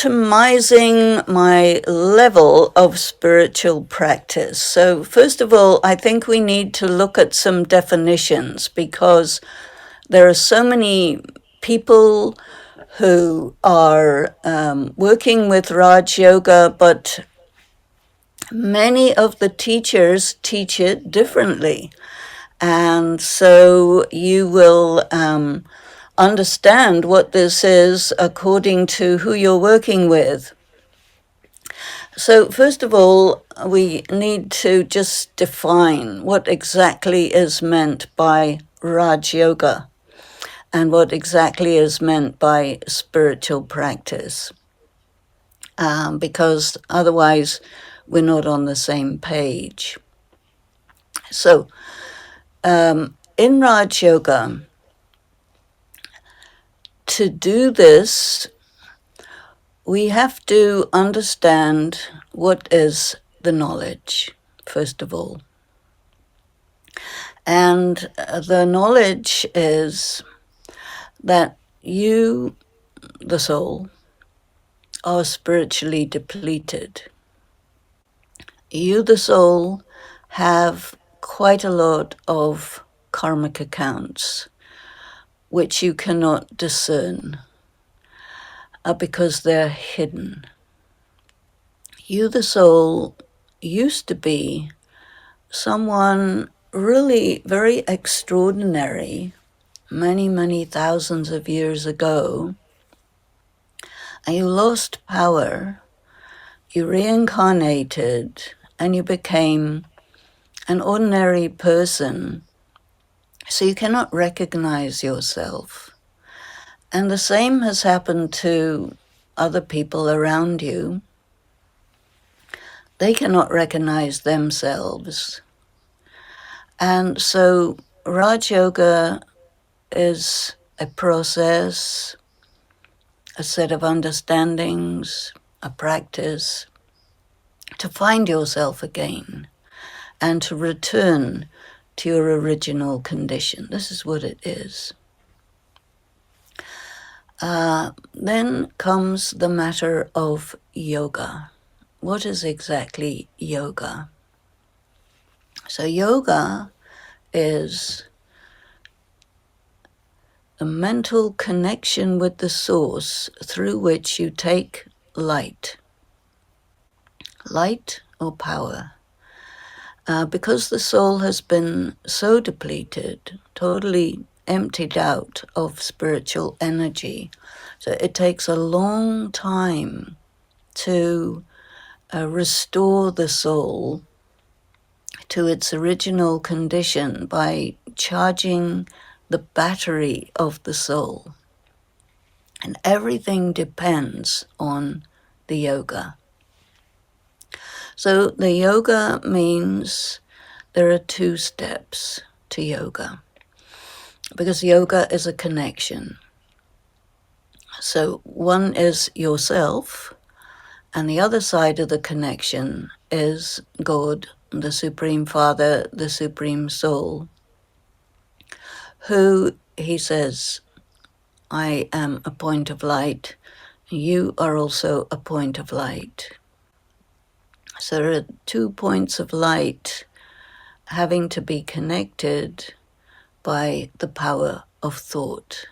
optimizing my level of spiritual practice. So first of all, I think we need to look at some definitions, because there are so many people who are working with Raj Yoga, but many of the teachers teach it differently. And so you will understand what this is according to who you're working with. So first of all, we need to just define what exactly is meant by Raj Yoga and what exactly is meant by spiritual practice, because otherwise we're not on the same page. So in Raj Yoga, to do this, we have to understand what is the knowledge, first of all. And the knowledge is that you, the soul, are spiritually depleted. You, the soul, have quite a lot of karmic accounts which you cannot discern because they're hidden. You, the soul, used to be someone really very extraordinary many, many thousands of years ago, and you lost power, you reincarnated, and you became an ordinary person, so you cannot recognize yourself. And the same has happened to other people around you. They cannot recognize themselves. And so Raj Yoga is a process, a set of understandings, a practice to find yourself again and to return to your original condition. This is what it is. Then comes the matter of yoga. What is exactly yoga? So yoga is a mental connection with the source through which you take light or power. Because the soul has been so depleted, totally emptied out of spiritual energy, so it takes a long time to restore the soul to its original condition by charging the battery of the soul. And everything depends on the yoga. So the yoga means there are 2 steps to yoga, because yoga is a connection. So one is yourself, and the other side of the connection is God, the Supreme Father, the Supreme Soul, who, he says, I am a point of light. You are also a point of light. So there are 2 points of light having to be connected by the power of thought.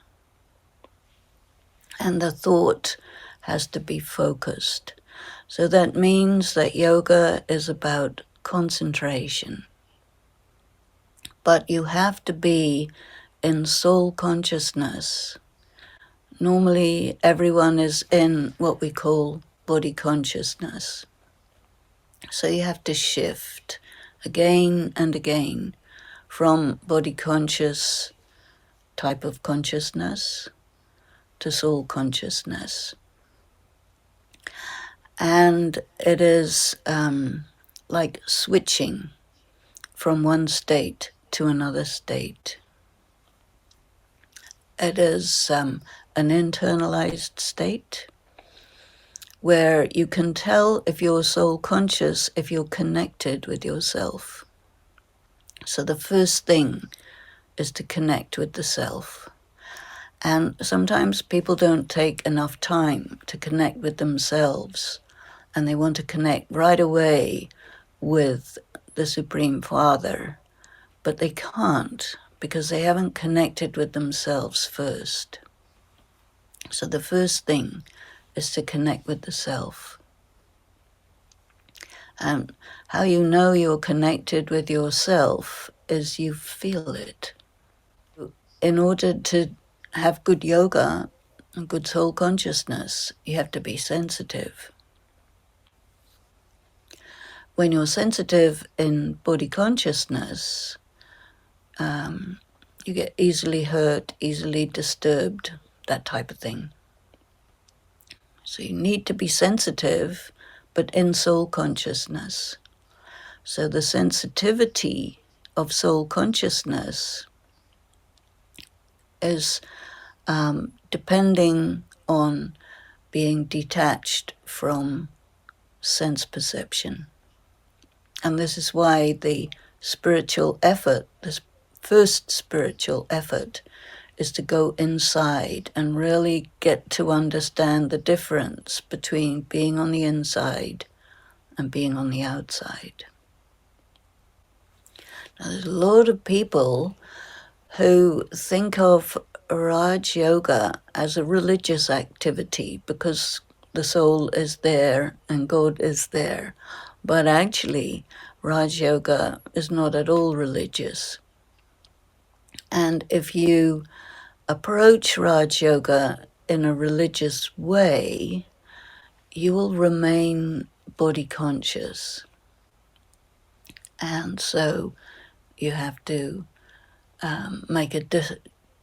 And the thought has to be focused. So that means that yoga is about concentration. But you have to be in soul consciousness. Normally, everyone is in what we call body consciousness. So you have to shift again and again from body conscious type of consciousness to soul consciousness. And it is like switching from one state to another state. It is an internalized state where you can tell if you're soul conscious, if you're connected with yourself. So the first thing is to connect with the self. And sometimes people don't take enough time to connect with themselves, and they want to connect right away with the Supreme Father, but they can't because they haven't connected with themselves first. So the first thing is to connect with the self. And how you know you're connected with yourself is you feel it. In order to have good yoga and good soul consciousness, you have to be sensitive. When you're sensitive in body consciousness, you get easily hurt, easily disturbed, that type of thing. So you need to be sensitive, but in soul consciousness. So the sensitivity of soul consciousness is depending on being detached from sense perception. And this is why the spiritual effort, this first spiritual effort, is to go inside and really get to understand the difference between being on the inside and being on the outside. Now, there's a lot of people who think of Raj Yoga as a religious activity because the soul is there and God is there. But actually, Raj Yoga is not at all religious. And if you approach Raj Yoga in a religious way, you will remain body conscious. And so you have to make a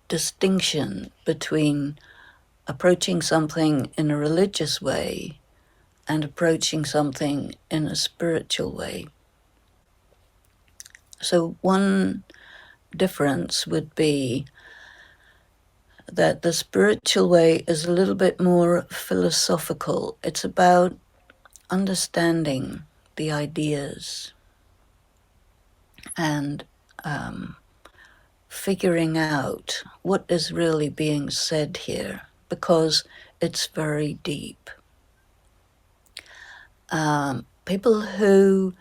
distinction between approaching something in a religious way and approaching something in a spiritual way. So one difference would be that the spiritual way is a little bit more philosophical. It's about understanding the ideas and figuring out what is really being said here, because it's very deep. People who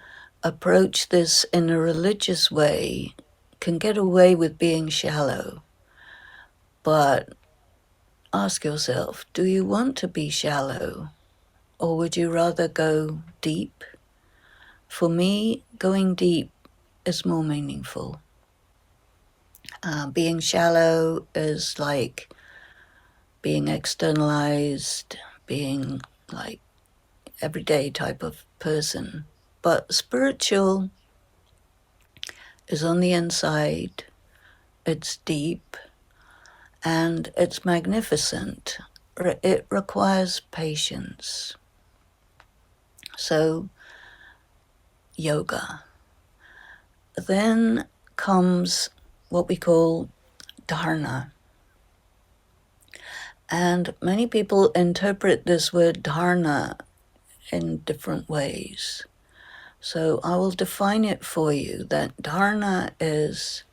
approach this in a religious way can get away with being shallow, but ask yourself, do you want to be shallow, or would you rather go deep? For me, going deep is more meaningful. Being shallow is like being externalized, being like everyday type of person. But spiritual is on the inside, it's deep, and it's magnificent. It requires patience. So, yoga. Then comes what we call Dharna. And many people interpret this word Dharna in different ways. So I will define it for you, that Dharna is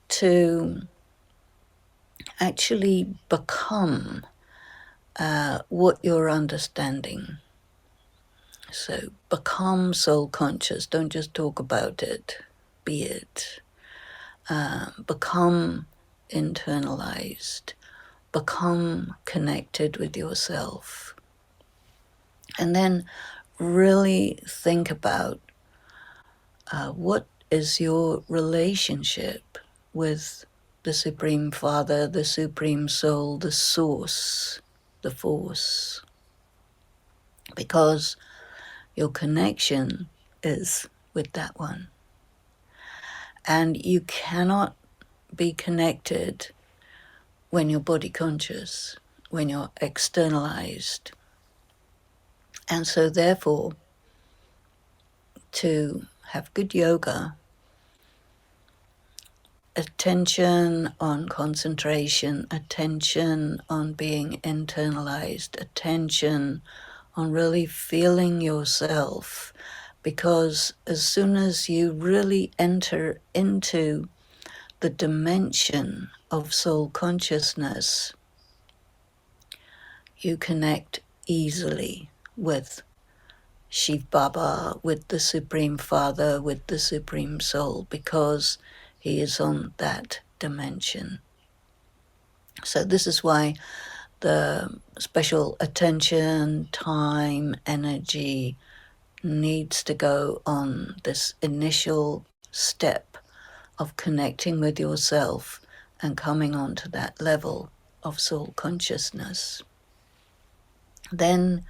to actually become what you're understanding. So become soul conscious. Don't just talk about it. Be it. Become internalized. Become connected with yourself. And then really think about what is your relationship with the Supreme Father, the Supreme Soul, the Source, the Force. Because your connection is with that one. And you cannot be connected when you're body conscious, when you're externalized. And so therefore, to have good yoga, attention on concentration, attention on being internalized, attention on really feeling yourself. Because as soon as you really enter into the dimension of soul consciousness, you connect easily with Shiv Baba, with the Supreme Father, with the Supreme Soul, because he is on that dimension. So this is why the special attention, time, energy needs to go on this initial step of connecting with yourself and coming onto that level of soul consciousness. Then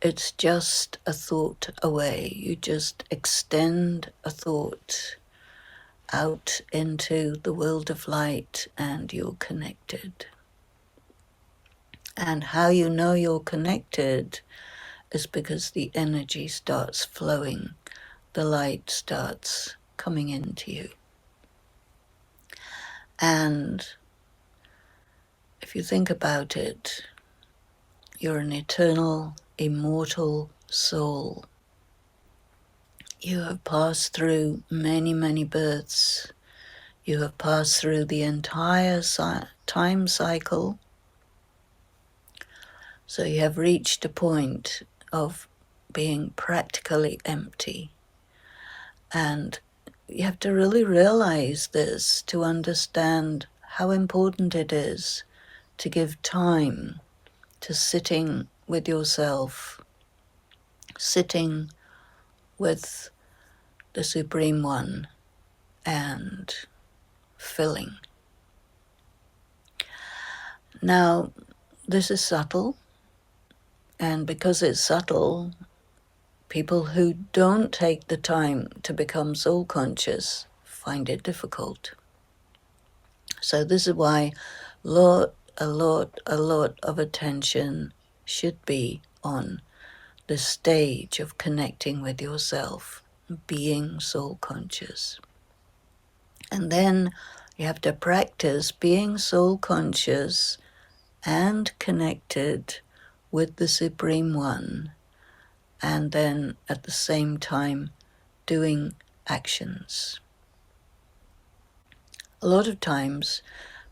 it's just a thought away. You just extend a thought out into the world of light and you're connected. And how you know you're connected is because the energy starts flowing, the light starts coming into you. And if you think about it, you're an eternal, immortal soul. You have passed through many, many births. You have passed through the entire time cycle. So you have reached a point of being practically empty. And you have to really realize this to understand how important it is to give time to sitting with yourself, sitting with the Supreme One, and filling. Now, this is subtle, and because it's subtle, people who don't take the time to become soul conscious find it difficult. So this is why a lot of attention should be on the stage of connecting with yourself, being soul conscious. And then you have to practice being soul conscious and connected with the Supreme One, and then at the same time doing actions. A lot of times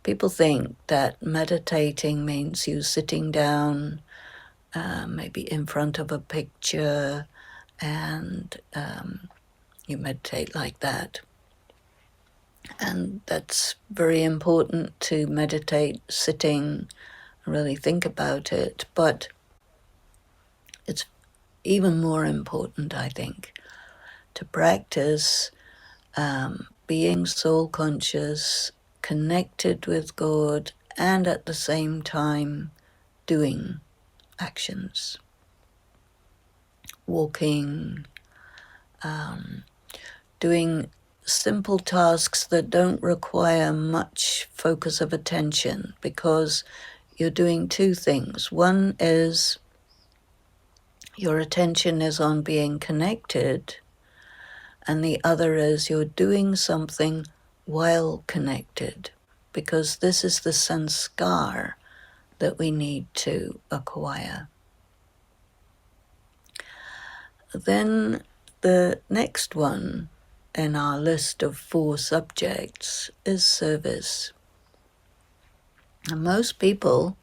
people think that meditating means you sitting down, maybe in front of a picture, and you meditate like that. And that's very important to meditate sitting, really think about it. But it's even more important, I think, to practice being soul conscious, connected with God, and at the same time doing actions. Walking, doing simple tasks that don't require much focus of attention, because you're doing two things. One is your attention is on being connected, and the other is you're doing something while connected, because this is the sanskar that we need to acquire. Then the next one in our list of 4 subjects is service. And most people,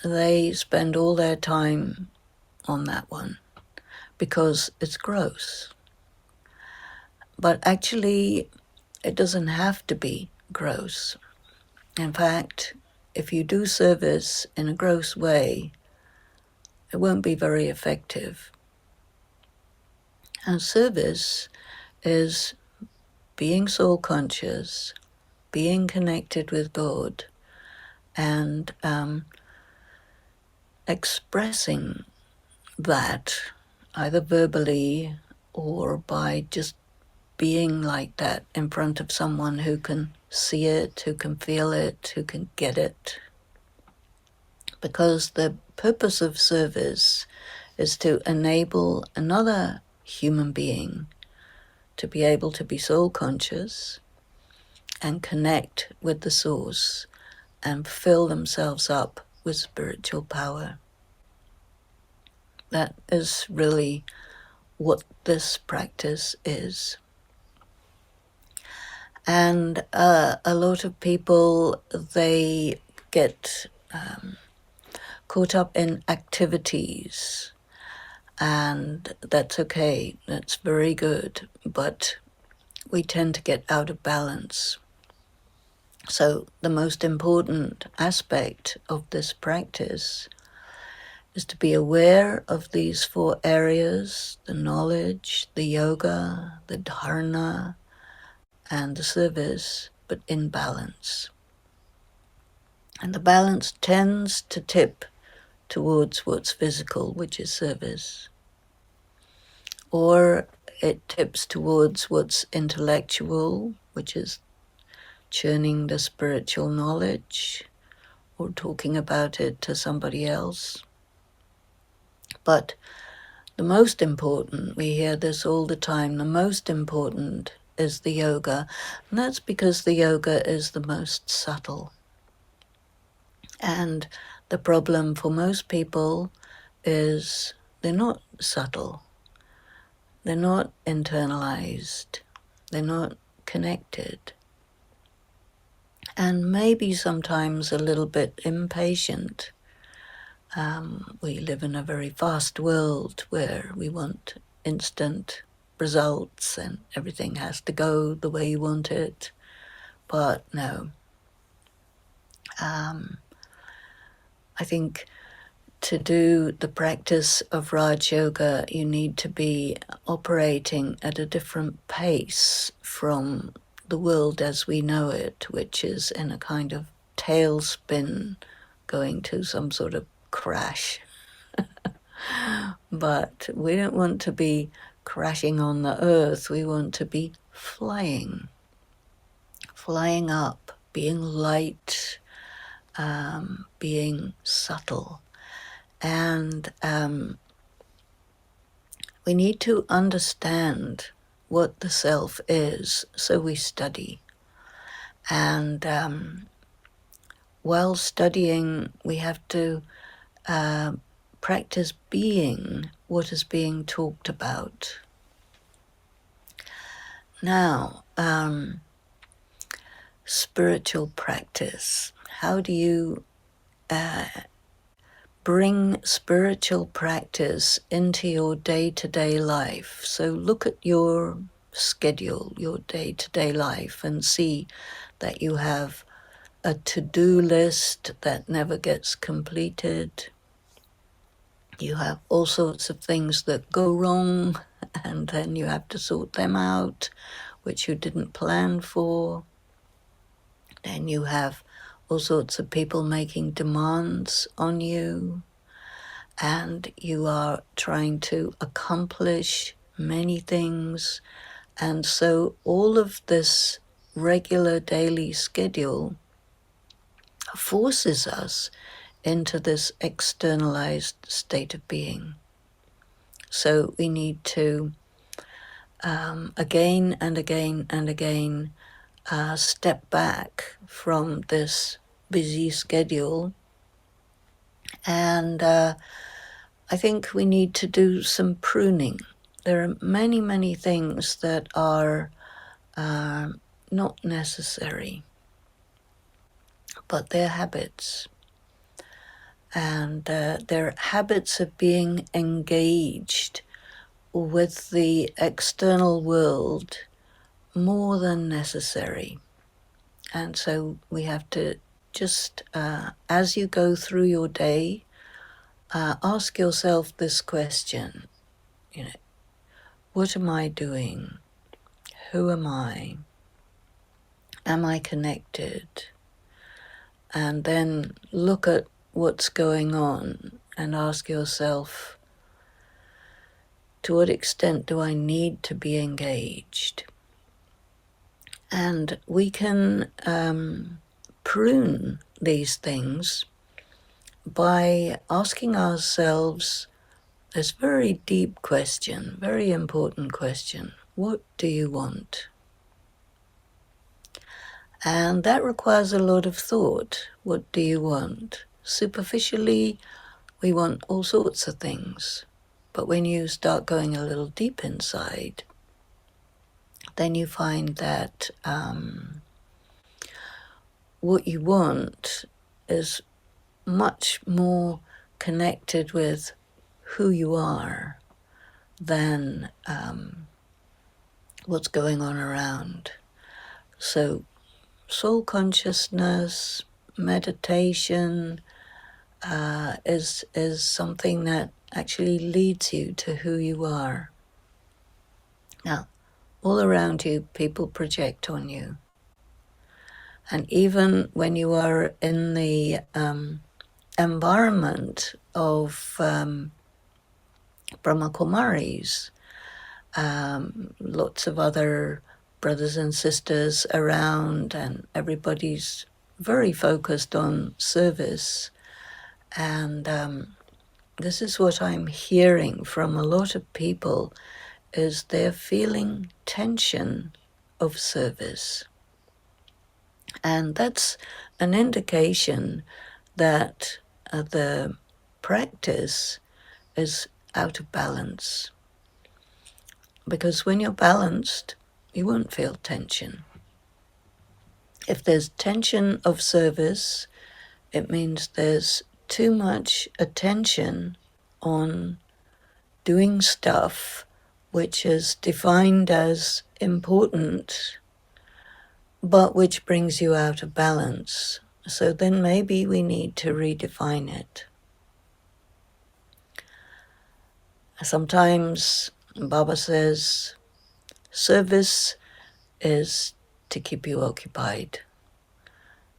they spend all their time on that one because it's gross. But actually, it doesn't have to be gross. In fact, if you do service in a gross way, it won't be very effective. And service is being soul conscious, being connected with God, and expressing that either verbally or by just being like that in front of someone who can see it, who can feel it, who can get it. Because the purpose of service is to enable another human being to be able to be soul conscious and connect with the source and fill themselves up with spiritual power. That is really what this practice is. And a lot of people, they get caught up in activities, and that's okay, that's very good, but we tend to get out of balance. So the most important aspect of this practice is to be aware of these 4 areas: the knowledge, the yoga, the dharna, and the service, but in balance. And the balance tends to tip towards what's physical, which is service, or it tips towards what's intellectual, which is churning the spiritual knowledge or talking about it to somebody else. But the most important, we hear this all the time, the most important is the yoga. And that's because the yoga is the most subtle. And the problem for most people is they're not subtle. They're not internalized. They're not connected. And maybe sometimes a little bit impatient. We live in a very fast world where we want instant results and everything has to go the way you want it. But no. I think to do the practice of Raj Yoga, you need to be operating at a different pace from the world as we know it, which is in a kind of tailspin going to some sort of crash. But we don't want to be crashing on the earth. We want to be flying up, being light, being subtle. And we need to understand what the self is, so we study. And while studying, we have to practice being what is being talked about. Now, spiritual practice. How do you bring spiritual practice into your day-to-day life? So look at your schedule, your day-to-day life, and see that you have a to-do list that never gets completed. You have all sorts of things that go wrong, and then you have to sort them out, which you didn't plan for. Then you have all sorts of people making demands on you, and you are trying to accomplish many things. And so all of this regular daily schedule forces us into this externalized state of being. So we need to again and again and again step back from this busy schedule. And I think we need to do some pruning. There are many, many things that are not necessary, but they're habits. And they're habits of being engaged with the external world more than necessary. And so we have to just, as you go through your day, ask yourself this question, what am I doing? Who am I? Am I connected? And then look at what's going on and ask yourself, to what extent do I need to be engaged? And we can prune these things by asking ourselves this very deep question, very important question. What do you want? And that requires a lot of thought. What do you want? Superficially, we want all sorts of things. But when you start going a little deep inside, then you find that what you want is much more connected with who you are than what's going on around. So soul consciousness, meditation is something that actually leads you to who you are. Now, all around you, people project on you. And even when you are in the environment of Brahmakumaris, lots of other brothers and sisters around, and everybody's very focused on service. And this is what I'm hearing from a lot of people, is they're feeling tension of service. And that's an indication that the practice is out of balance. Because when you're balanced, you won't feel tension. If there's tension of service, it means there's too much attention on doing stuff which is defined as important, but which brings you out of balance. So then maybe we need to redefine it. Sometimes Baba says, service is to keep you occupied,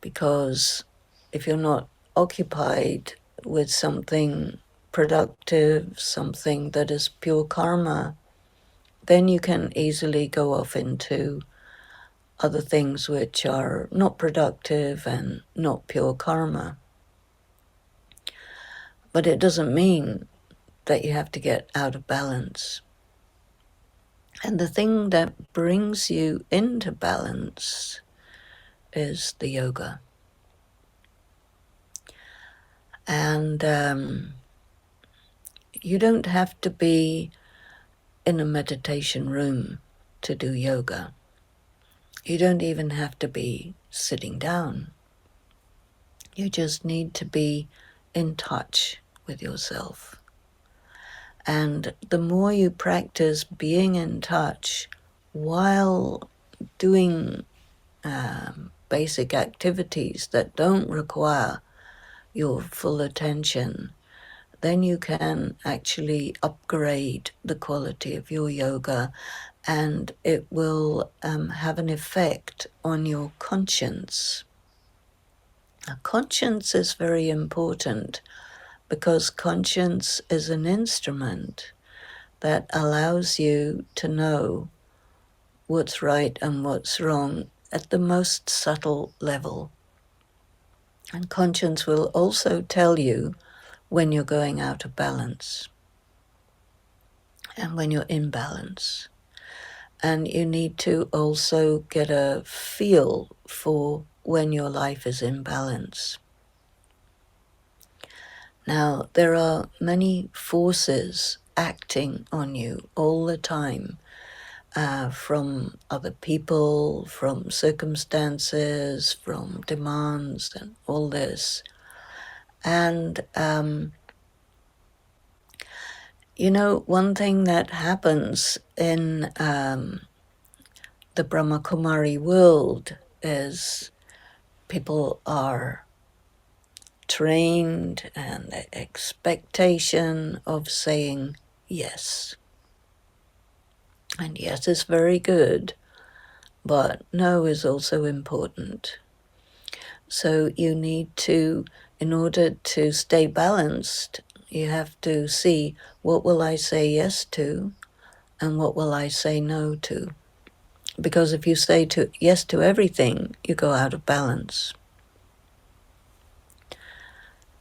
because if you're not occupied with something productive, something that is pure karma, then you can easily go off into other things which are not productive and not pure karma. But it doesn't mean that you have to get out of balance. And the thing that brings you into balance is the yoga. And you don't have to be in a meditation room to do yoga. You don't even have to be sitting down. You just need to be in touch with yourself. And the more you practice being in touch while doing basic activities that don't require your full attention, then you can actually upgrade the quality of your yoga, and it will have an effect on your conscience. Now, conscience is very important, because conscience is an instrument that allows you to know what's right and what's wrong at the most subtle level. And conscience will also tell you when you're going out of balance and when you're in balance. And you need to also get a feel for when your life is in balance. Now, there are many forces acting on you all the time, from other people, from circumstances, from demands, and all this. And, one thing that happens in the Brahmakumari world is people are trained and the expectation of saying yes. And yes is very good, but no is also important. So you need to, in order to stay balanced, you have to see, what will I say yes to and what will I say no to? Because if you say yes to everything, you go out of balance.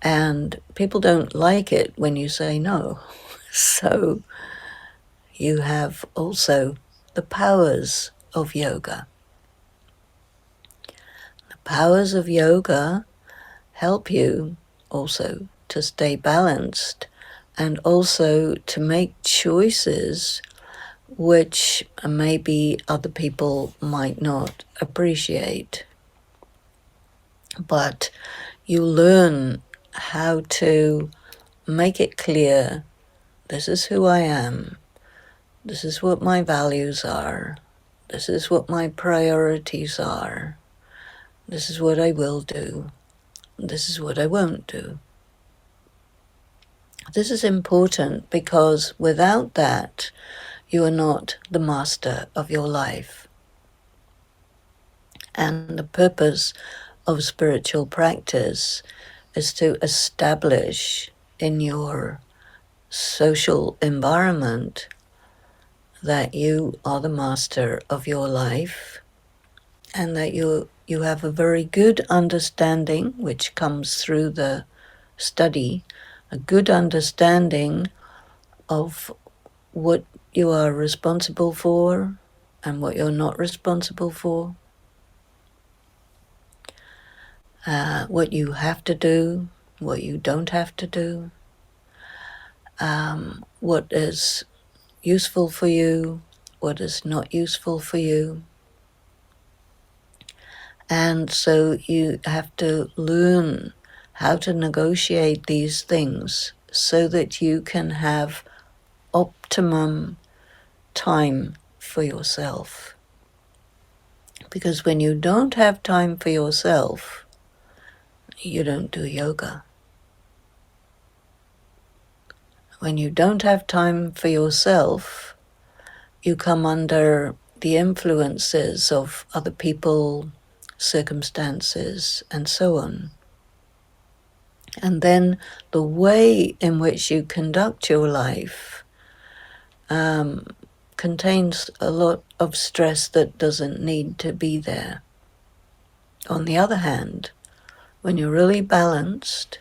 And people don't like it when you say no. So you have also the powers of yoga. The powers of yoga help you also to stay balanced and also to make choices which maybe other people might not appreciate. But you learn how to make it clear, this is who I am, this is what my values are, this is what my priorities are, this is what I will do, this is what I won't do. This is important because without that, you are not the master of your life. And the purpose of spiritual practice is to establish in your social environment that you are the master of your life and that you have a very good understanding, which comes through the study, a good understanding of what you are responsible for and what you're not responsible for, what you have to do, what you don't have to do, what is useful for you, what is not useful for you. And so you have to learn how to negotiate these things so that you can have optimum time for yourself. Because when you don't have time for yourself, you don't do yoga. When you don't have time for yourself, you come under the influences of other people, circumstances, and so on. And then the way in which you conduct your life contains a lot of stress that doesn't need to be there. On the other hand, when you're really balanced,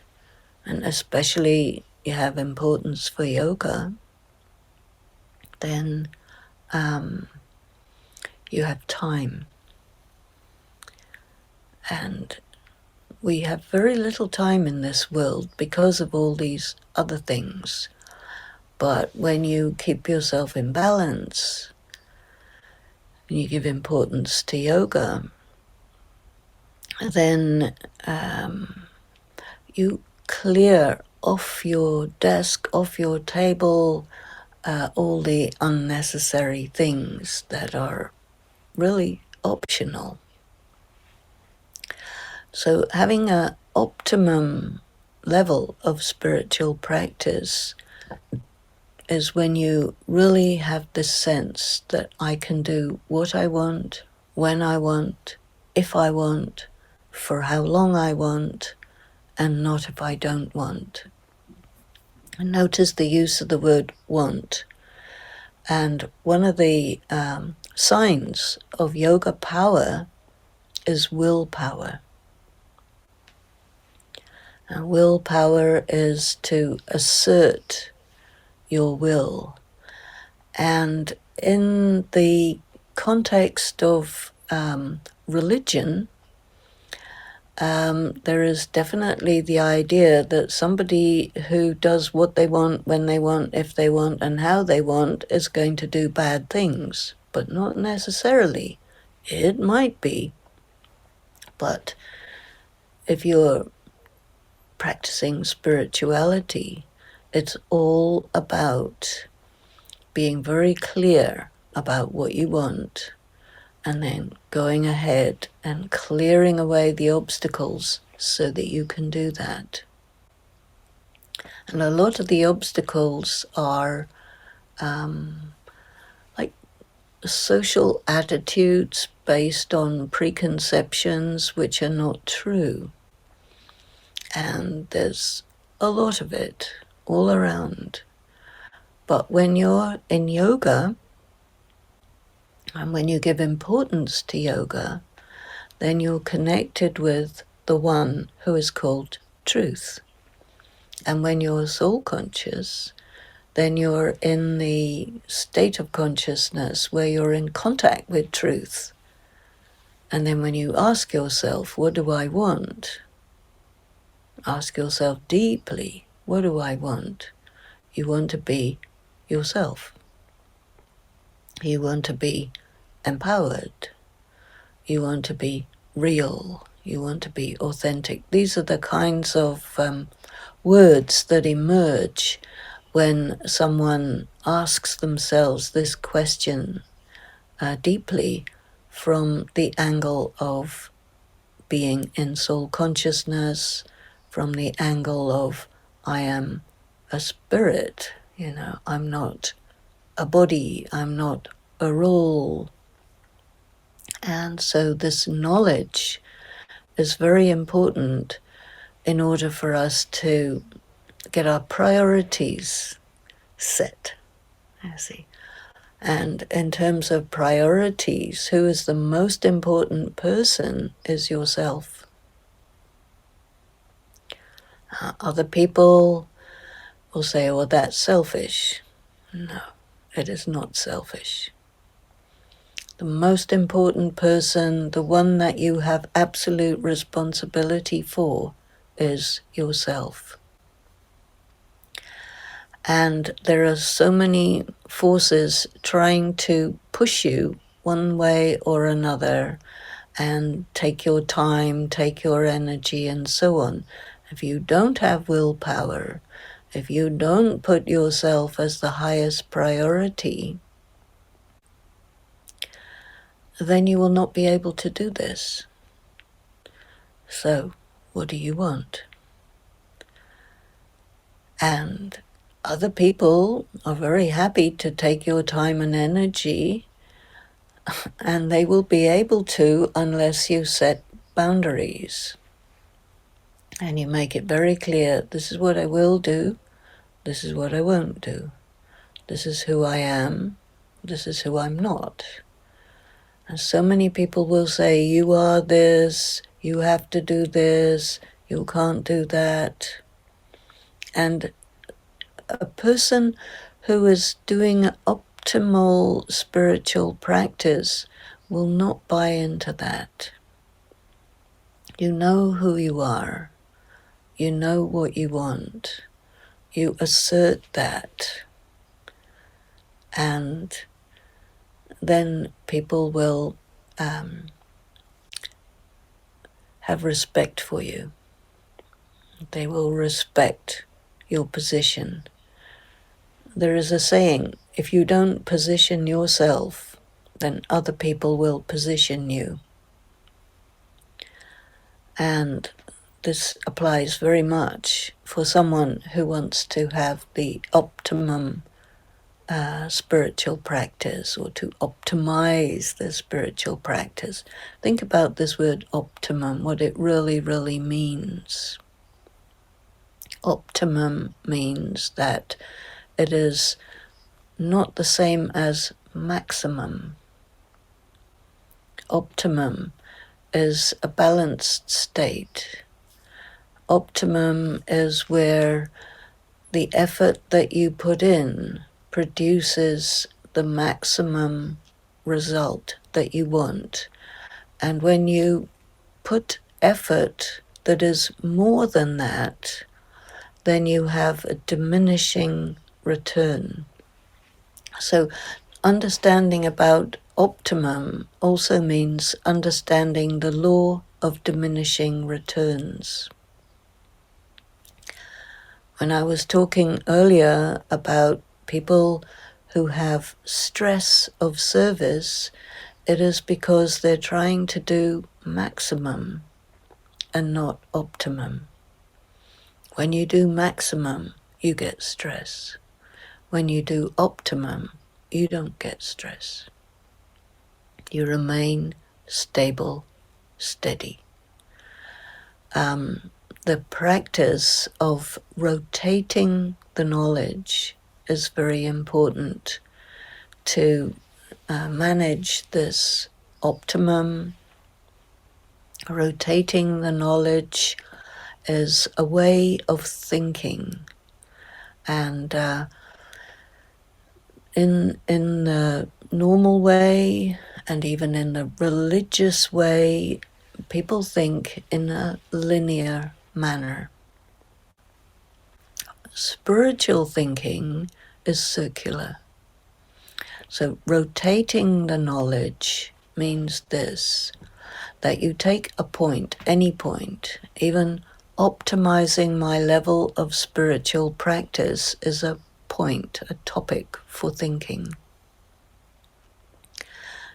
and especially you have importance for yoga, then you have time. And we have very little time in this world because of all these other things. But when you keep yourself in balance, and you give importance to yoga, then you clear off your desk, off your table, all the unnecessary things that are really optional. So having an optimum level of spiritual practice is when you really have this sense that I can do what I want, when I want, if I want, for how long I want, and not if I don't want. And notice the use of the word want. And one of the signs of yoga power is willpower. And willpower is to assert your will. And in the context of religion, there is definitely the idea that somebody who does what they want, when they want, if they want, and how they want is going to do bad things, but not necessarily. It might be. But if you're practicing spirituality, it's all about being very clear about what you want and then going ahead and clearing away the obstacles so that you can do that. And a lot of the obstacles are like social attitudes based on preconceptions which are not true. And there's a lot of it all around. But when you're in yoga, and when you give importance to yoga, then you're connected with the one who is called truth. And when you're soul conscious, then you're in the state of consciousness where you're in contact with truth. And then when you ask yourself, what do I want? Ask yourself deeply, what do I want? You want to be yourself. You want to be empowered. You want to be real. You want to be authentic. These are the kinds of words that emerge when someone asks themselves this question deeply from the angle of being in soul consciousness, from the angle of I am a spirit, I'm not a body, I'm not a role. And so this knowledge is very important in order for us to get our priorities set, I see. And in terms of priorities, who is the most important person is yourself. Other people will say, well, that's selfish. No, it is not selfish. The most important person, the one that you have absolute responsibility for, is yourself. And there are so many forces trying to push you one way or another and take your time, take your energy, and so on. If you don't have willpower, if you don't put yourself as the highest priority, then you will not be able to do this. So, what do you want? And other people are very happy to take your time and energy, and they will be able to unless you set boundaries. And you make it very clear, this is what I will do, this is what I won't do. This is who I am, this is who I'm not. And so many people will say, you are this, you have to do this, you can't do that. And a person who is doing optimal spiritual practice will not buy into that. You know who you are. You know what you want. You assert that. And then people will have respect for you. They will respect your position. There is a saying, if you don't position yourself, then other people will position you. And this applies very much for someone who wants to have the optimum spiritual practice, or to optimize the spiritual practice. Think about this word optimum, what it really, really means. Optimum means that it is not the same as maximum. Optimum is a balanced state. Optimum is where the effort that you put in produces the maximum result that you want. And when you put effort that is more than that, then you have a diminishing return. So understanding about optimum also means understanding the law of diminishing returns. When I was talking earlier about people who have stress of service, it is because they're trying to do maximum and not optimum. When you do maximum, you get stress. When you do optimum, you don't get stress. You remain stable, steady. The practice of rotating the knowledge is very important to manage this optimum. Rotating the knowledge is a way of thinking, and in the normal way and even in the religious way, people think in a linear manner. Spiritual thinking is circular. So rotating the knowledge means this, that you take a point, any point, even optimizing my level of spiritual practice is a point, a topic for thinking.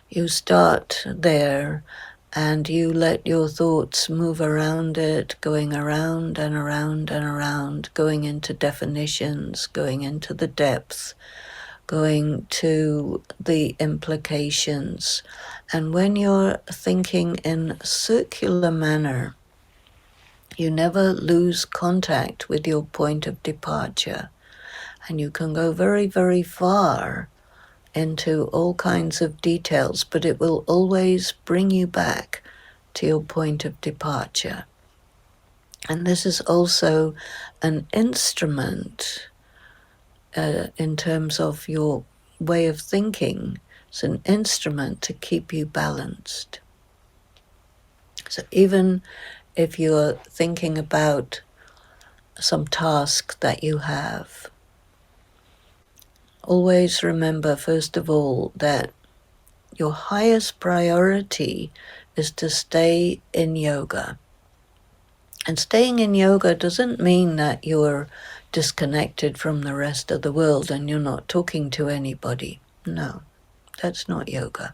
You start there and you let your thoughts move around it, going around and around and around, going into definitions, going into the depth, going to the implications. And when you're thinking in a circular manner, you never lose contact with your point of departure. And you can go very, very far into all kinds of details, but it will always bring you back to your point of departure. And this is also an instrument in terms of your way of thinking. It's an instrument to keep you balanced. So even if you're thinking about some task that you have, always remember, first of all, that your highest priority is to stay in yoga. And staying in yoga doesn't mean that you're disconnected from the rest of the world and you're not talking to anybody. No, that's not yoga.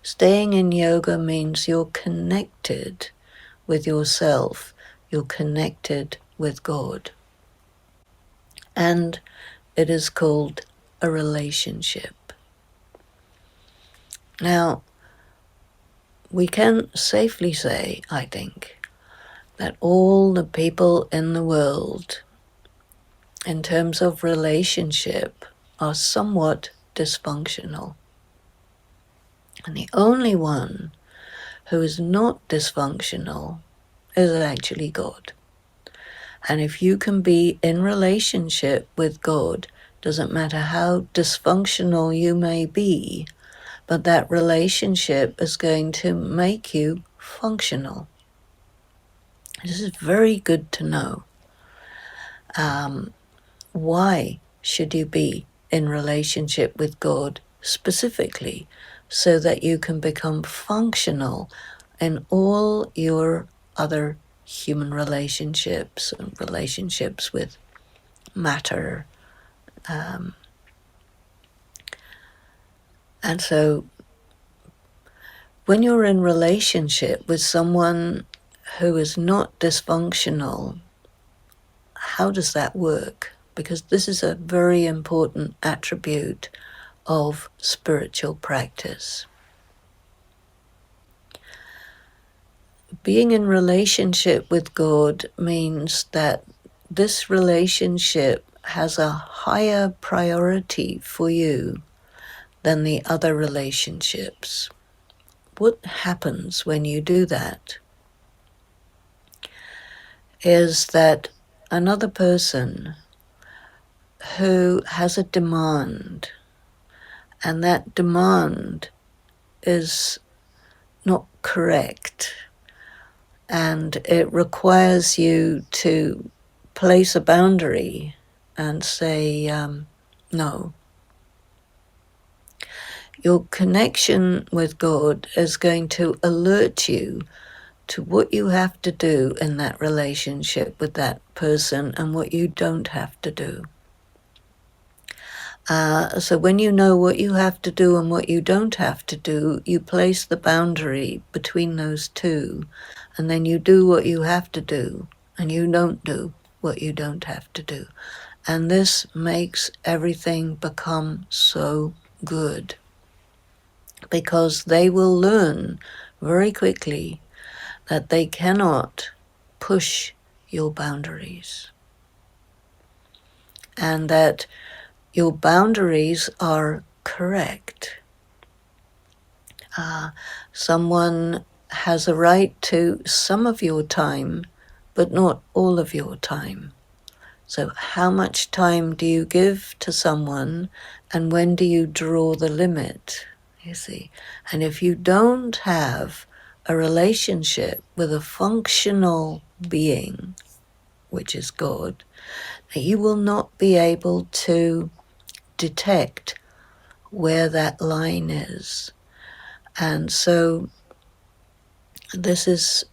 Staying in yoga means you're connected with yourself. You're connected with God. And it is called a relationship. Now, we can safely say, I think, that all the people in the world, in terms of relationship, are somewhat dysfunctional. And the only one who is not dysfunctional is actually God. And if you can be in relationship with God, doesn't matter how dysfunctional you may be, but that relationship is going to make you functional. This is very good to know. Why should you be in relationship with God specifically? So that you can become functional in all your other human relationships and relationships with matter. And so when you're in relationship with someone who is not dysfunctional, how does that work? Because this is a very important attribute of spiritual practice. Being in relationship with God means that this relationship has a higher priority for you than the other relationships. What happens when you do that is that another person who has a demand, and that demand is not correct, and it requires you to place a boundary and say, no. Your connection with God is going to alert you to what you have to do in that relationship with that person and what you don't have to do. So when you know what you have to do and what you don't have to do, you place the boundary between those two, and then you do what you have to do, and you don't do what you don't have to do. And this makes everything become so good, because they will learn very quickly that they cannot push your boundaries, and that your boundaries are correct. Someone has a right to some of your time, but not all of your time. So how much time do you give to someone, and when do you draw the limit, you see? And if you don't have a relationship with a functional being, which is God, you will not be able to detect where that line is. And so this is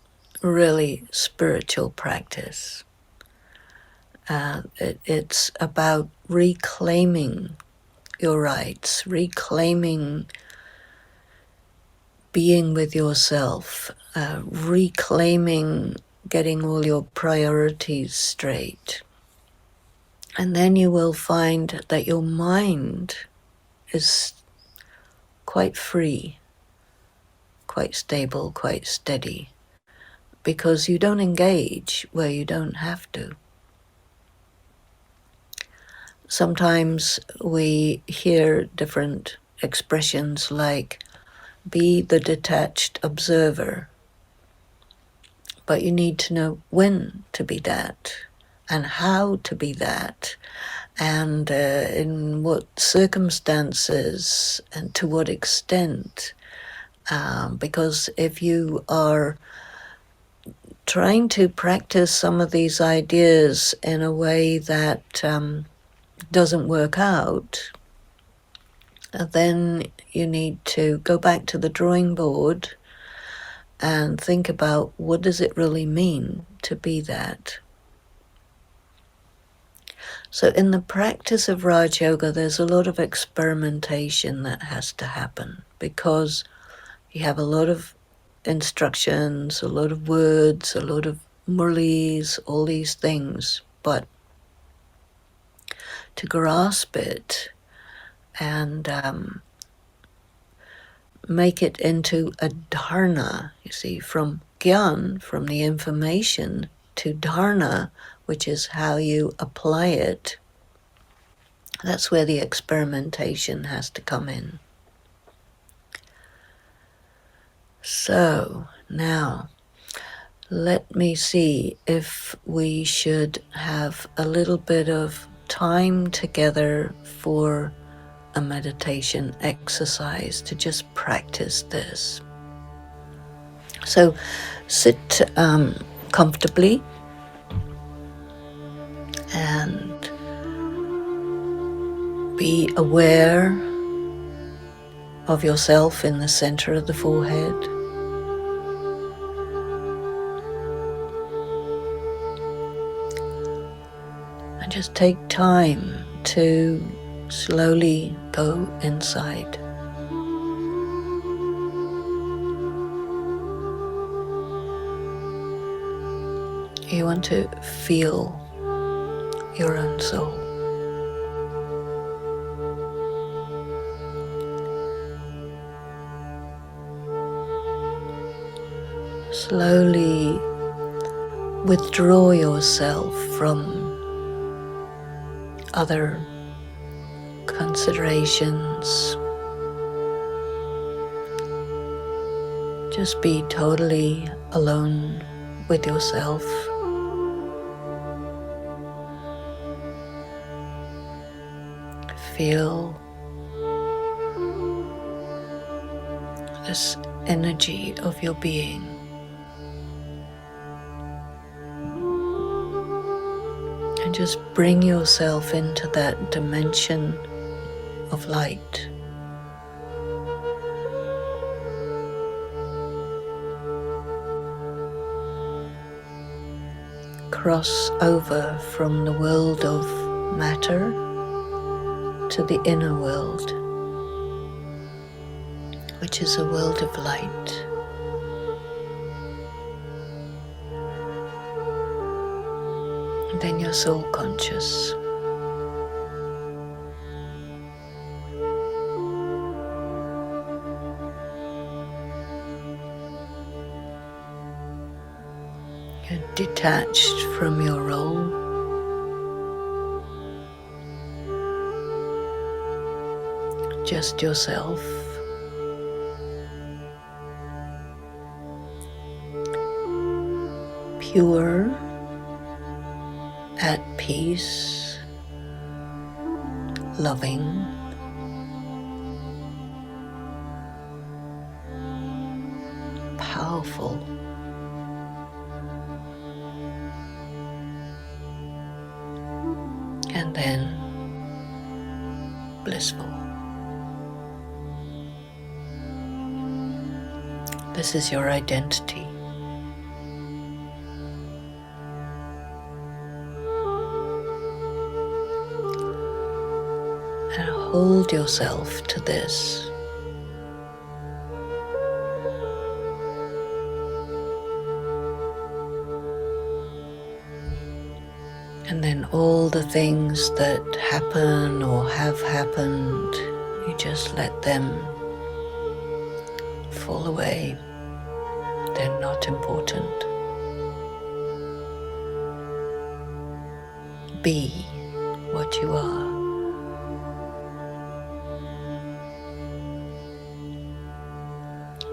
really spiritual practice. It's about reclaiming your rights, reclaiming being with yourself, reclaiming getting all your priorities straight. And then you will find that your mind is quite free, quite stable, quite steady, because you don't engage where you don't have to. Sometimes we hear different expressions like, be the detached observer, but you need to know when to be that and how to be that, and in what circumstances and to what extent. Because if you are trying to practice some of these ideas in a way that doesn't work out, then you need to go back to the drawing board and think about, what does it really mean to be that? So in the practice of Raj Yoga, there's a lot of experimentation that has to happen, because you have a lot of instructions, a lot of words, a lot of murlis, all these things. But to grasp it and make it into a dharna, you see, from gyan, from the information, to dharna, which is how you apply it, that's where the experimentation has to come in. So now, let me see if we should have a little bit of time together for a meditation exercise to just practice this. So sit comfortably and be aware of yourself in the center of the forehead. And just take time to slowly go inside. You want to feel your own soul. Slowly withdraw yourself from other considerations. Just be totally alone with yourself. Feel this energy of your being. And just bring yourself into that dimension of light. Cross over from the world of matter to the inner world, which is a world of light. And then you're soul conscious. You're detached from your role. Just yourself. Pure, at peace, loving, powerful, and then blissful. This is your identity. And hold yourself to this. And then all the things that happen or have happened, you just let them fall away. They're not important. Be what you are.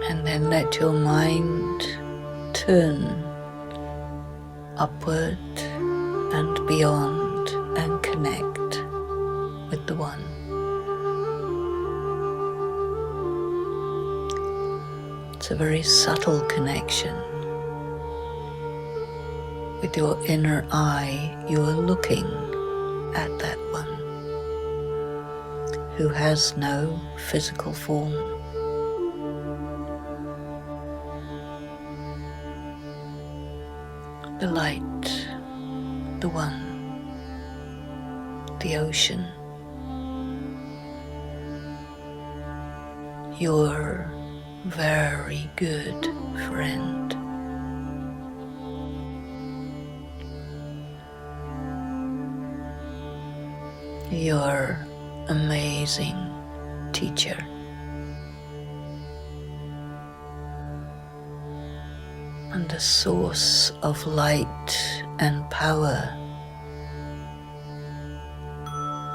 And then let your mind turn upward and beyond and connect with the One. It's a very subtle connection. With your inner eye, you are looking at that One who has no physical form. The light, the One, the ocean, your very good friend. Your amazing teacher. And the source of light and power.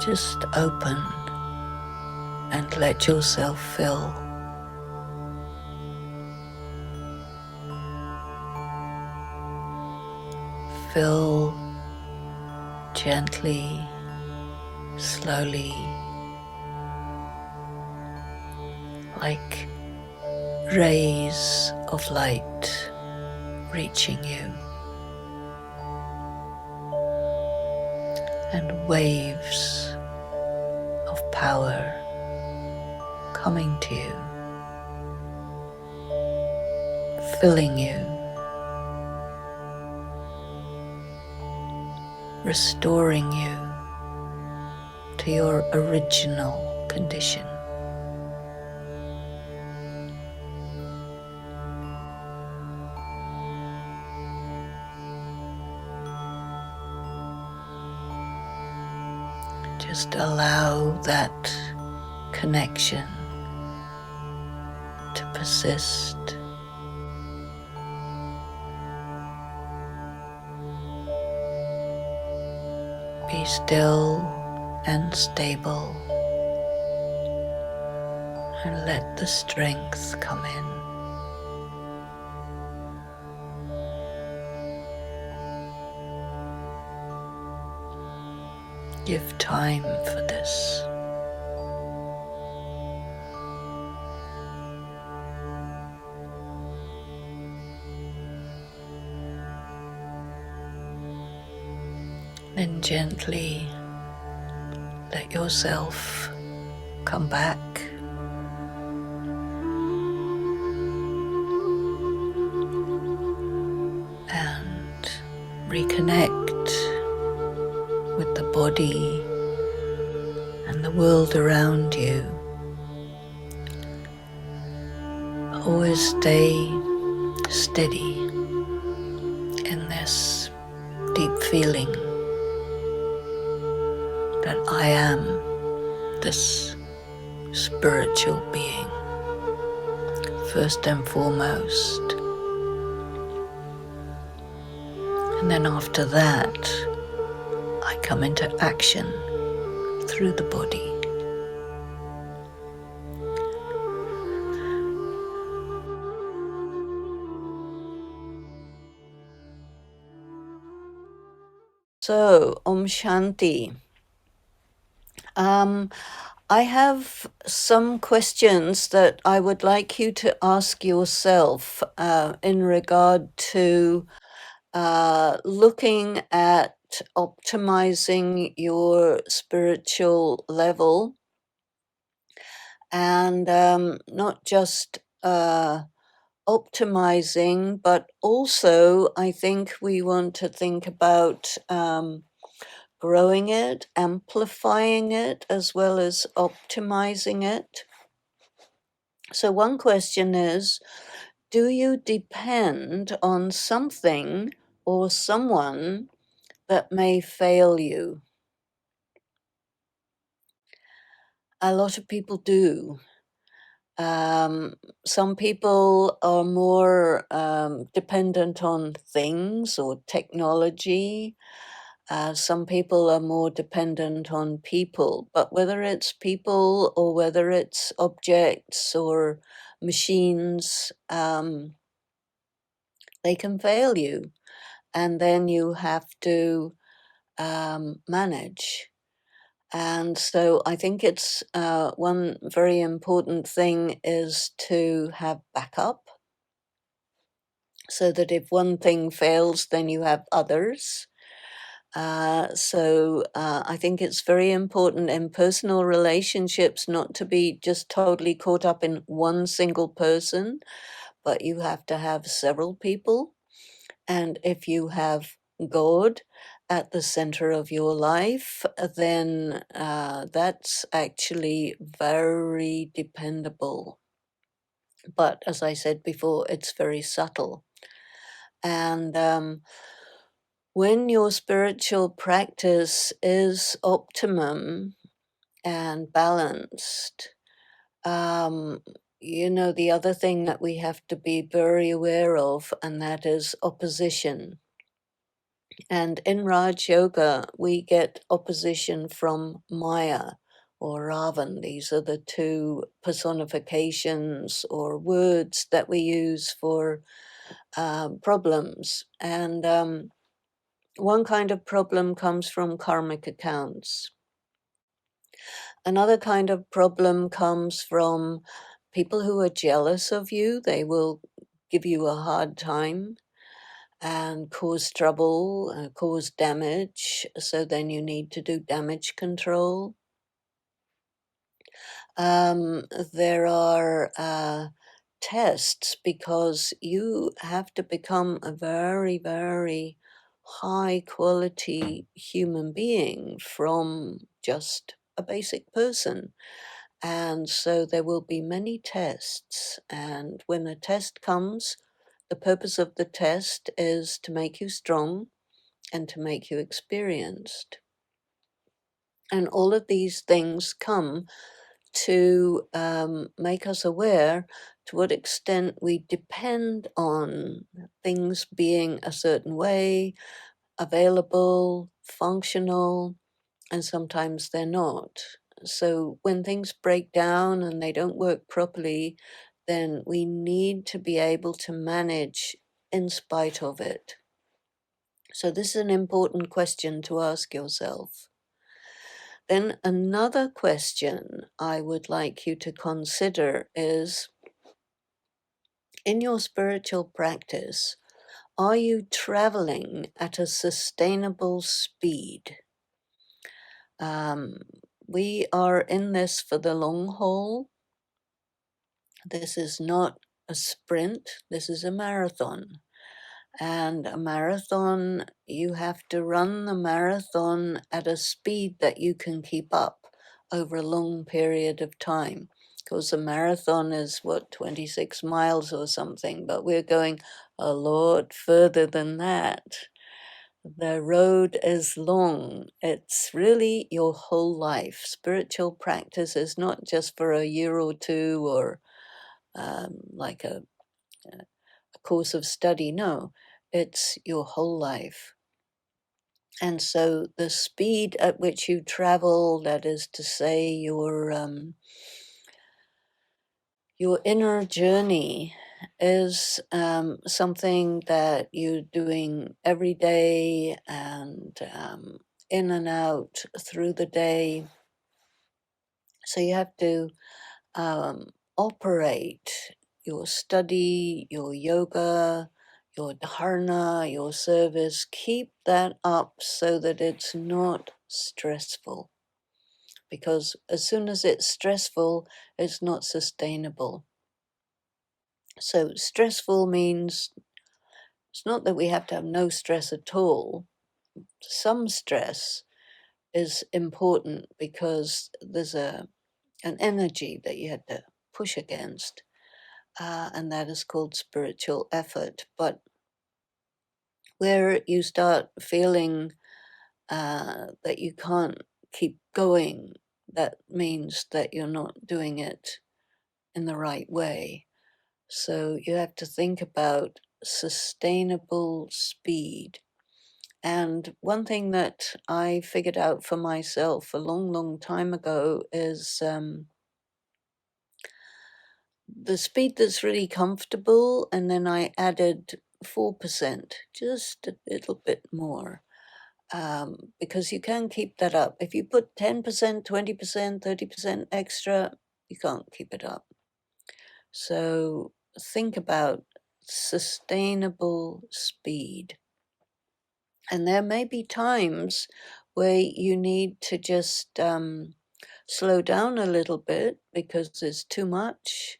Just open and let yourself fill. Fill gently, slowly, like rays of light reaching you, and waves of power coming to you, filling you, restoring you to your original condition. Just allow that connection to persist. Be still and stable, and let the strength come in. Give time for this. Then gently let yourself come back and reconnect with the body and the world around you. Always stay steady in this deep feeling that I am this spiritual being, first and foremost. And then after that, I come into action through the body. So, Om Shanti. I have some questions that I would like you to ask yourself in regard to looking at optimizing your spiritual level, and not just optimizing, but also I think we want to think about growing it, amplifying it, as well as optimizing it. So, one question is, do you depend on something or someone that may fail you? A lot of people do. Some people are more dependent on things or technology. Some people are more dependent on people, but whether it's people or whether it's objects or machines, they can fail you. And then you have to manage. And so I think it's one very important thing is to have backup so that if one thing fails, then you have others. I think it's very important in personal relationships not to be just totally caught up in one single person, but you have to have several people. And if you have God at the center of your life, then that's actually very dependable. But as I said before, it's very subtle. And when your spiritual practice is optimum and balanced, um, the other thing that we have to be very aware of, and that is opposition. And in Raj Yoga, we get opposition from Maya or Ravan. These are the two personifications or words that we use for problems. And one kind of problem comes from karmic accounts. Another kind of problem comes from people who are jealous of you. They will give you a hard time and cause trouble, cause damage. So then you need to do damage control. There are tests because you have to become a very, very high quality human being from just a basic person. And so there will be many tests. And when a test comes, the purpose of the test is to make you strong and to make you experienced. And all of these things come to make us aware to what extent we depend on things being a certain way, available, functional, and sometimes they're not. So when things break down and they don't work properly, then we need to be able to manage in spite of it. So this is an important question to ask yourself. Then another question I would like you to consider is, in your spiritual practice, are you traveling at a sustainable speed? We are in this for the long haul. This is not a sprint, this is a marathon. And a marathon, you have to run the marathon at a speed that you can keep up over a long period of time. Because a marathon is, 26 miles or something, but we're going a lot further than that. The road is long. It's really your whole life. Spiritual practice is not just for a year or two or like a course of study. No, it's your whole life. And so the speed at which you travel, that is to say, your inner journey is something that you're doing every day and in and out through the day. So you have to operate your study, your yoga, your dharna, your service. Keep that up so that it's not stressful. Because as soon as it's stressful, it's not sustainable. So stressful means it's not that we have to have no stress at all. Some stress is important because there's an energy that you had to push against, and that is called spiritual effort. But where you start feeling that you can't keep going, that means that you're not doing it in the right way. So you have to think about sustainable speed. And one thing that I figured out for myself a long, long time ago is the speed that's really comfortable, and then I added 4%, just a little bit more, because you can keep that up. If you put 10%, 20%, 30% extra, you can't keep it up. So think about sustainable speed. And there may be times where you need to just slow down a little bit because there's too much,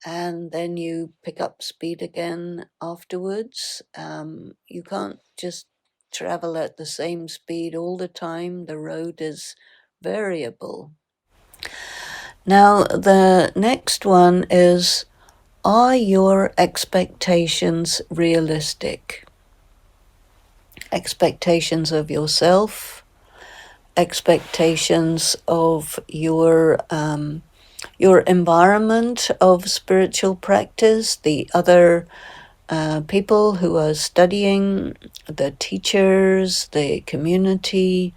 and then you pick up speed again afterwards. You can't just travel at the same speed all the time. The road is variable. Now, the next one is, are your expectations realistic? Expectations of yourself, expectations of your environment of spiritual practice, the other people who are studying, the teachers, the community.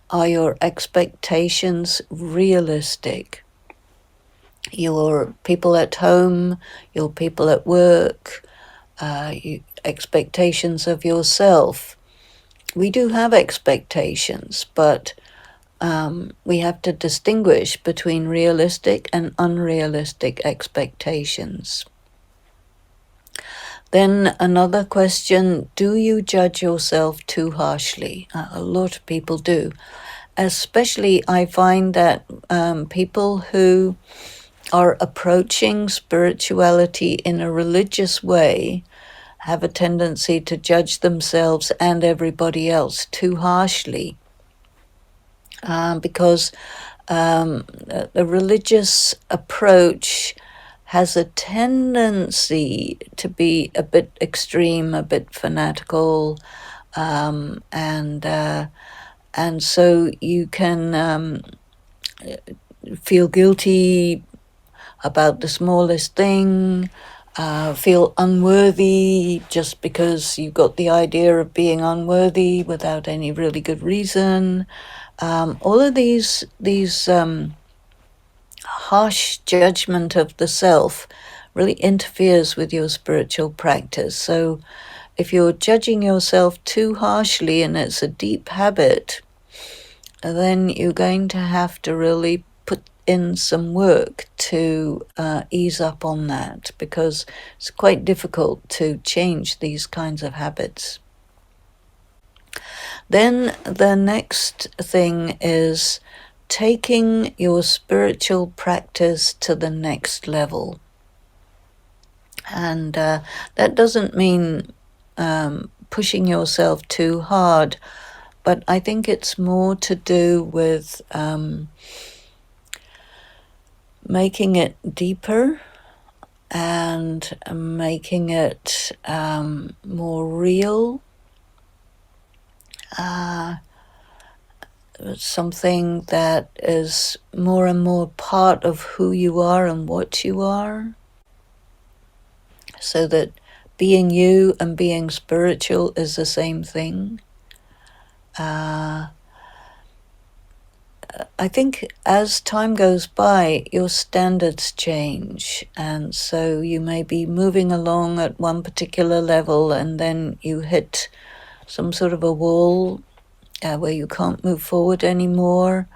Are your expectations realistic? Your people at home, your people at work, expectations of yourself. We do have expectations, but we have to distinguish between realistic and unrealistic expectations. Then another question, do you judge yourself too harshly? A lot of people do. Especially I find that people who are approaching spirituality in a religious way have a tendency to judge themselves and everybody else too harshly, because the religious approach has a tendency to be a bit extreme, a bit fanatical, and so you can feel guilty about the smallest thing, feel unworthy just because you got the idea of being unworthy without any really good reason. All of these harsh judgment of the self really interferes with your spiritual practice. So if you're judging yourself too harshly and it's a deep habit, then you're going to have to really put in some work to ease up on that, because it's quite difficult to change these kinds of habits. Then the next thing is taking your spiritual practice to the next level. And that doesn't mean pushing yourself too hard, but I think it's more to do with making it deeper and making it more real. Something that is more and more part of who you are and what you are, so that being you and being spiritual is the same thing. I think as time goes by, your standards change, and so you may be moving along at one particular level and then you hit some sort of a wall where you can't move forward anymore,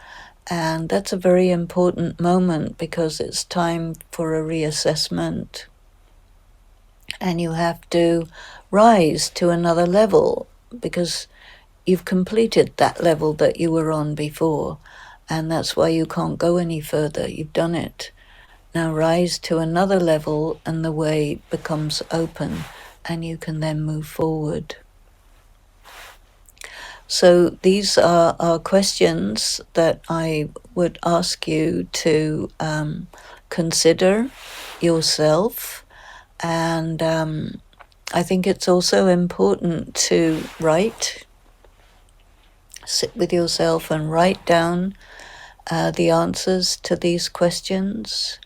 and that's a very important moment because it's time for a reassessment, and you have to rise to another level because you've completed that level that you were on before, and that's why you can't go any further. You've done it. Now rise to another level and the way becomes open and you can then move forward. So these are questions that I would ask you to consider yourself. And I think it's also important to sit with yourself and write down the answers to these questions.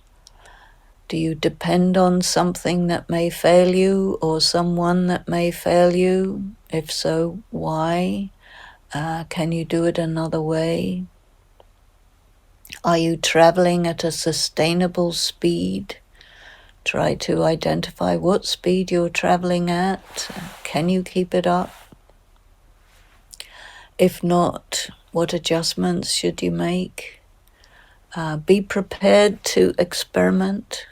Do you depend on something that may fail you or someone that may fail you? If so, why? Can you do it another way? Are you traveling at a sustainable speed? Try to identify what speed you're traveling at. Can you keep it up? If not, what adjustments should you make? Be prepared to experiment.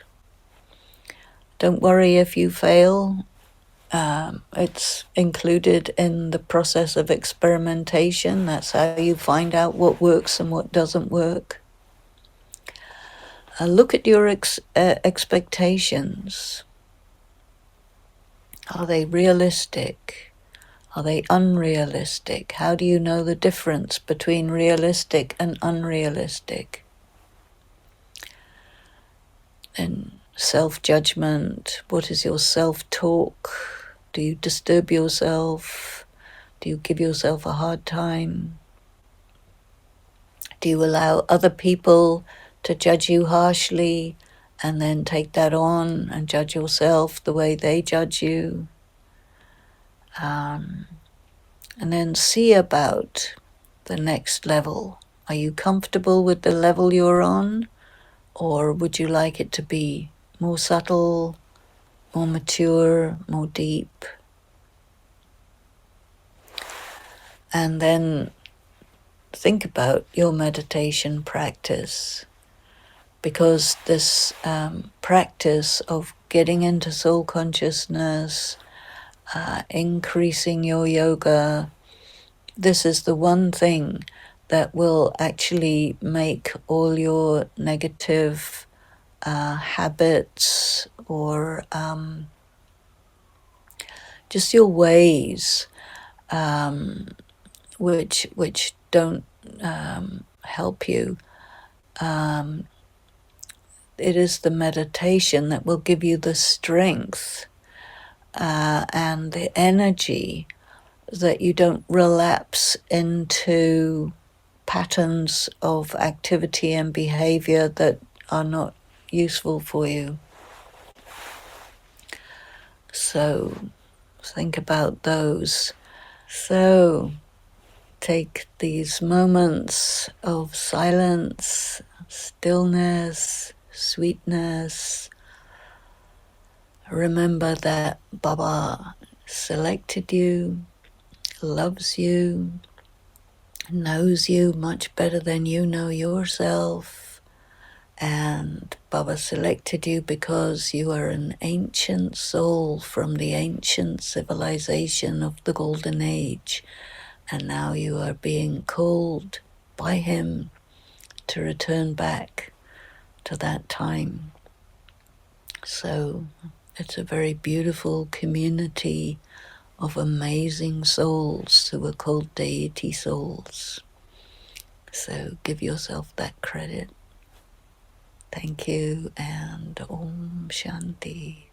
Don't worry if you fail. It's included in the process of experimentation. That's how you find out what works and what doesn't work. Look at your expectations. Are they realistic? Are they unrealistic? How do you know the difference between realistic and unrealistic? And self-judgment. What is your self-talk? Do you disturb yourself? Do you give yourself a hard time? Do you allow other people to judge you harshly and then take that on and judge yourself the way they judge you? And then see about the next level. Are you comfortable with the level you're on? Or would you like it to be more subtle, more mature, more deep? And then think about your meditation practice, because this practice of getting into soul consciousness, increasing your yoga, this is the one thing that will actually make all your negative habits or just your ways which don't help you. It is the meditation that will give you the strength and the energy that you don't relapse into patterns of activity and behavior that are not useful for you. So think about those. So take these moments of silence, stillness, sweetness. Remember that Baba selected you, loves you, knows you much better than you know yourself. And Baba selected you because you are an ancient soul from the ancient civilization of the Golden Age. And now you are being called by him to return back to that time. So it's a very beautiful community of amazing souls who are called deity souls. So give yourself that credit. Thank you, and Om Shanti.